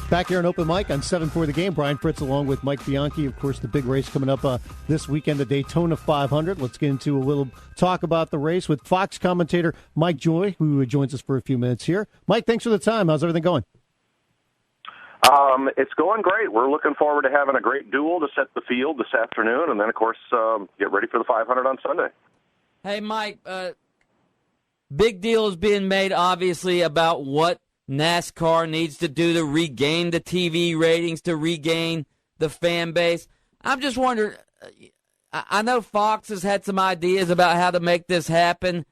Back here on Open Mic on 7 for the Game. Brian Fritz along with Mike Bianchi. Of course, the big race coming up this weekend, the Daytona 500. Let's get into a little talk about the race with Fox commentator Mike Joy, who joins us for a few minutes here. Mike, thanks for the time. How's everything going? It's going great. We're looking forward to having a great duel to set the field this afternoon, and then, of course, get ready for the 500 on Sunday. Hey, Mike, big deal is being made, obviously, about what NASCAR needs to do to regain the TV ratings, to regain the fan base. I'm just wondering, I know Fox has had some ideas about how to make this happen.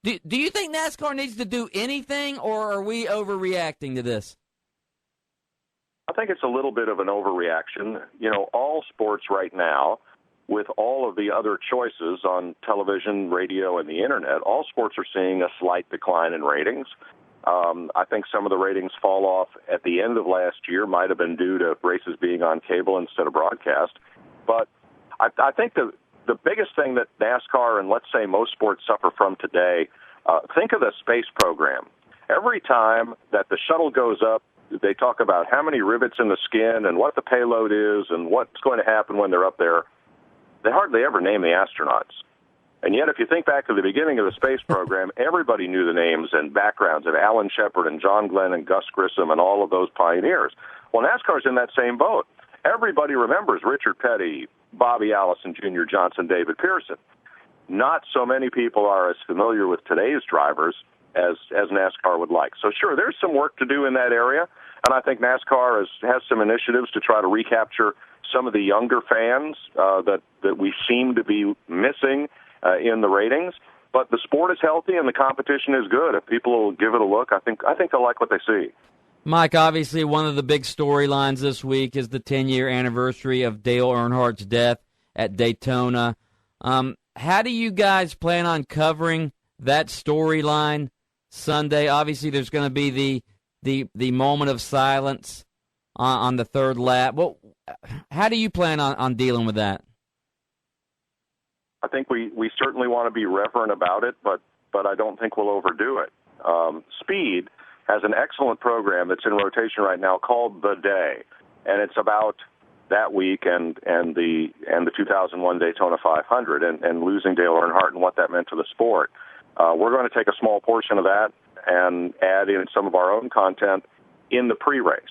Do you think NASCAR needs to do anything, or are we overreacting to this? I think it's a little bit of an overreaction. You know, all sports right now, with all of the other choices on television, radio, and the internet, all sports are seeing a slight decline in ratings. I think some of the ratings fall off at the end of last year might have been due to races being on cable instead of broadcast. But I think the biggest thing that NASCAR and, let's say, most sports suffer from today, think of the space program. Every time that the shuttle goes up, they talk about how many rivets in the skin and what the payload is and what's going to happen when they're up there. They hardly ever name the astronauts. And yet, if you think back to the beginning of the space program, everybody knew the names and backgrounds of Alan Shepard and John Glenn and Gus Grissom and all of those pioneers. Well, NASCAR's in that same boat. Everybody remembers Richard Petty, Bobby Allison, Junior Johnson, David Pearson. Not so many people are as familiar with today's drivers as NASCAR would like. So, sure, there's some work to do in that area, and I think NASCAR has some initiatives to try to recapture some of the younger fans that we seem to be missing in the ratings. But the sport is healthy and the competition is good. If people will give it a look, I think they'll like what they see. Mike, obviously one of the big storylines this week is the 10-year anniversary of Dale Earnhardt's death at Daytona. How do you guys plan on covering that storyline Sunday? Obviously, there's going to be the moment of silence on the third lap. Well, how do you plan on dealing with that? I think we certainly want to be reverent about it, but I don't think we'll overdo it. Speed has an excellent program that's in rotation right now called The Day, and it's about that week and the 2001 Daytona 500 and losing Dale Earnhardt and what that meant to the sport. We're going to take a small portion of that and add in some of our own content in the pre-race.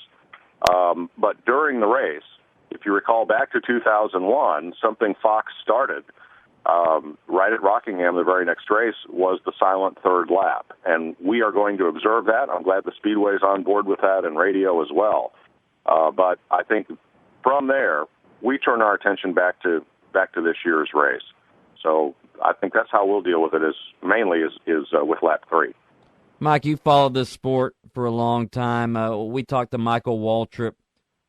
But during the race, if you recall back to 2001, something Fox started right at Rockingham, the very next race, was the silent third lap. And we are going to observe that. I'm glad the Speedway's on board with that and radio as well. But I think from there, we turn our attention back to this year's race. So I think that's how we'll deal with it, is mainly with lap 3. Mike, you followed this sport for a long time. We talked to Michael Waltrip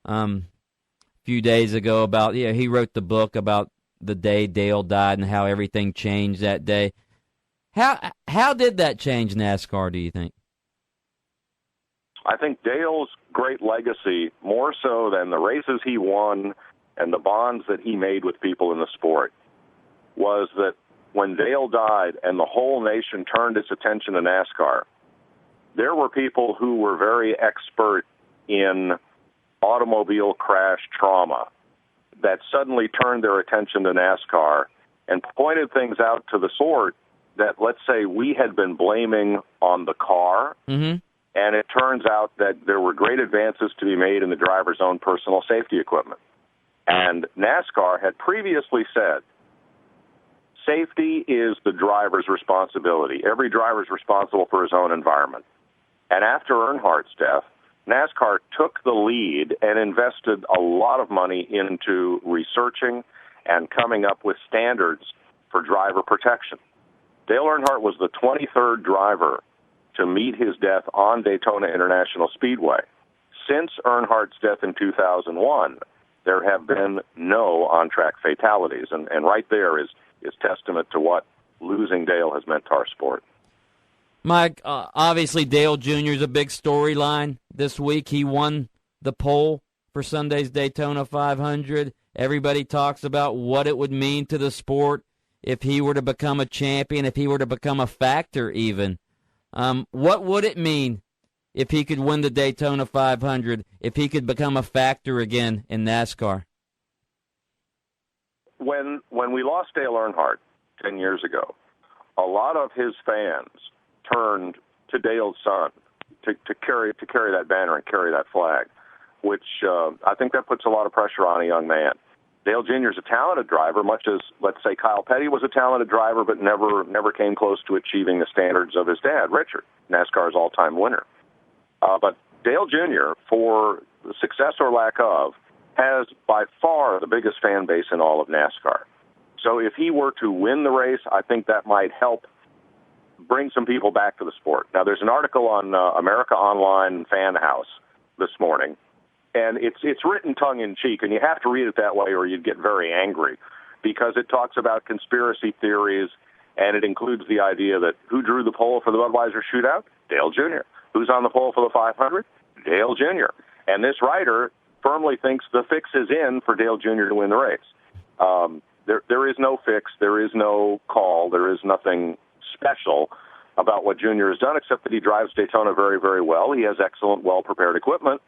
a few days ago about, he wrote the book about the day Dale died and how everything changed that day. How did that change NASCAR, do you think? I think Dale's great legacy, more so than the races he won and the bonds that he made with people in the sport, was that when Dale died and the whole nation turned its attention to NASCAR, there were people who were very expert in automobile crash trauma that suddenly turned their attention to NASCAR and pointed things out to the sport that, let's say, we had been blaming on the car. Mm-hmm. And it turns out that there were great advances to be made in the driver's own personal safety equipment. And NASCAR had previously said, safety is the driver's responsibility. Every driver is responsible for his own environment. And after Earnhardt's death, NASCAR took the lead and invested a lot of money into researching and coming up with standards for driver protection. Dale Earnhardt was the 23rd driver to meet his death on Daytona International Speedway. Since Earnhardt's death in 2001, there have been no on-track fatalities, and right there is testament to what losing Dale has meant to our sport. Mike, obviously Dale Jr. is a big storyline this week. He won the pole for Sunday's Daytona 500. Everybody talks about what it would mean to the sport if he were to become a champion, if he were to become a factor even. What would it mean if he could win the Daytona 500, if he could become a factor again in NASCAR? When we lost Dale Earnhardt 10 years ago, a lot of his fans turned to Dale's son to carry that banner and carry that flag, which I think that puts a lot of pressure on a young man. Dale Jr. is a talented driver, much as, let's say, Kyle Petty was a talented driver, but never came close to achieving the standards of his dad, Richard, NASCAR's all-time winner. But Dale Jr., for success or lack of, has by far the biggest fan base in all of NASCAR. So if he were to win the race, I think that might help bring some people back to the sport. Now, there's an article on America Online Fan House this morning, and it's written tongue-in-cheek, and you have to read it that way or you'd get very angry, because it talks about conspiracy theories, and it includes the idea that who drew the poll for the Budweiser shootout? Dale Jr. Who's on the poll for the 500? Dale Jr. And this writer firmly thinks the fix is in for Dale Jr. to win the race. There is no fix. There is no call. There is nothing special about what Jr. has done, except that he drives Daytona very, very well. He has excellent, well-prepared equipment,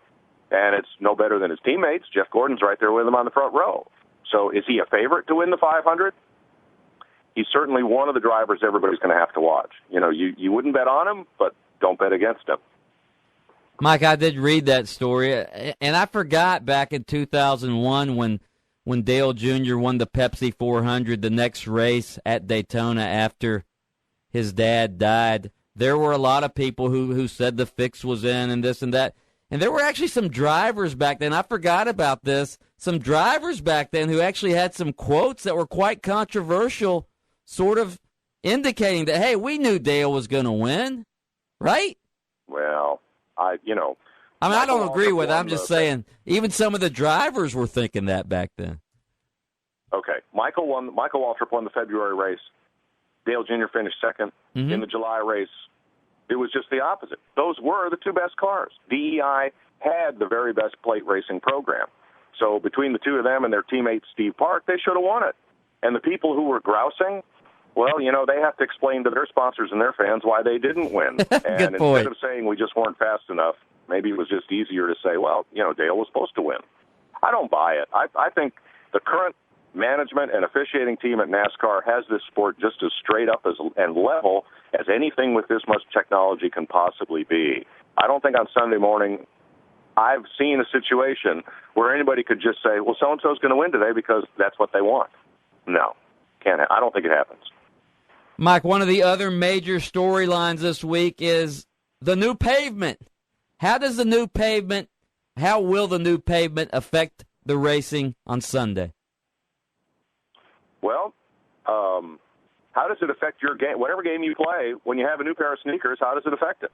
and it's no better than his teammates. Jeff Gordon's right there with him on the front row. So is he a favorite to win the 500? He's certainly one of the drivers everybody's going to have to watch. You know, you wouldn't bet on him, but don't bet against him. Mike, I did read that story, and I forgot back in 2001 when Dale Jr. won the Pepsi 400, the next race at Daytona after his dad died. There were a lot of people who said the fix was in and this and that. And there were actually some drivers back then, I forgot about this, some drivers back then who actually had some quotes that were quite controversial, sort of indicating that, hey, we knew Dale was going to win, right? Well, I don't agree with it. I'm just saying, even some of the drivers were thinking that back then. Okay. Michael Waltrip won the February race. Dale Jr. finished second. Mm-hmm. In the July race, it was just the opposite. Those were the two best cars. DEI had the very best plate racing program. So between the two of them and their teammate Steve Park, they should have won it. And the people who were grousing, well, they have to explain to their sponsors and their fans why they didn't win. And instead of saying we just weren't fast enough, maybe it was just easier to say, well, Dale was supposed to win. I don't buy it. I think the current management and officiating team at NASCAR has this sport just as straight up and level as anything with this much technology can possibly be. I don't think on Sunday morning I've seen a situation where anybody could just say, well, so-and-so's going to win today because that's what they want. No, I don't think it happens. Mike, one of the other major storylines this week is the new pavement. How will the new pavement affect the racing on Sunday? Well, how does it affect your game? Whatever game you play, when you have a new pair of sneakers, how does it affect it?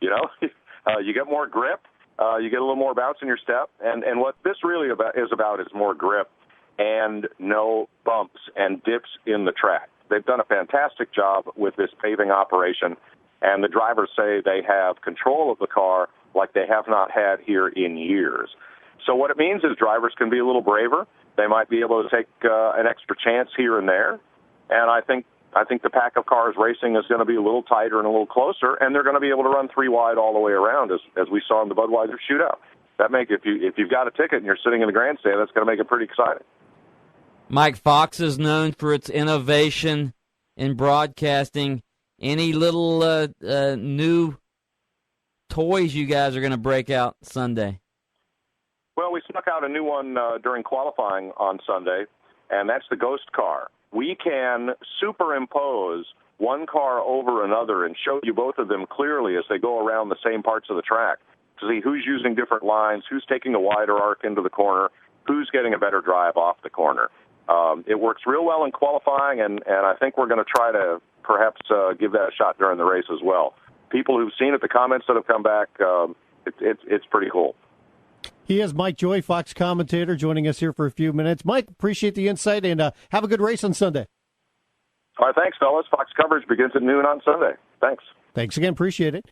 You get more grip, you get a little more bounce in your step, and what this really is more grip and no bumps and dips in the track. They've done a fantastic job with this paving operation, and the drivers say they have control of the car like they have not had here in years. So what it means is drivers can be a little braver. They might be able to take an extra chance here and there. And I think the pack of cars racing is going to be a little tighter and a little closer, and they're going to be able to run three wide all the way around, as we saw in the Budweiser shootout. If you've got a ticket and you're sitting in the grandstand, that's going to make it pretty exciting. Mike, Fox is known for its innovation in broadcasting. Any little new toys you guys are going to break out Sunday? Well, we snuck out a new one during qualifying on Sunday, and that's the Ghost car. We can superimpose one car over another and show you both of them clearly as they go around the same parts of the track to see who's using different lines, who's taking a wider arc into the corner, who's getting a better drive off the corner. It works real well in qualifying, and I think we're going to try to perhaps give that a shot during the race as well. People who've seen it, the comments that have come back, it's pretty cool. He is Mike Joy, Fox commentator, joining us here for a few minutes. Mike, appreciate the insight, and have a good race on Sunday. All right, thanks, fellas. Fox coverage begins at noon on Sunday. Thanks. Thanks again. Appreciate it.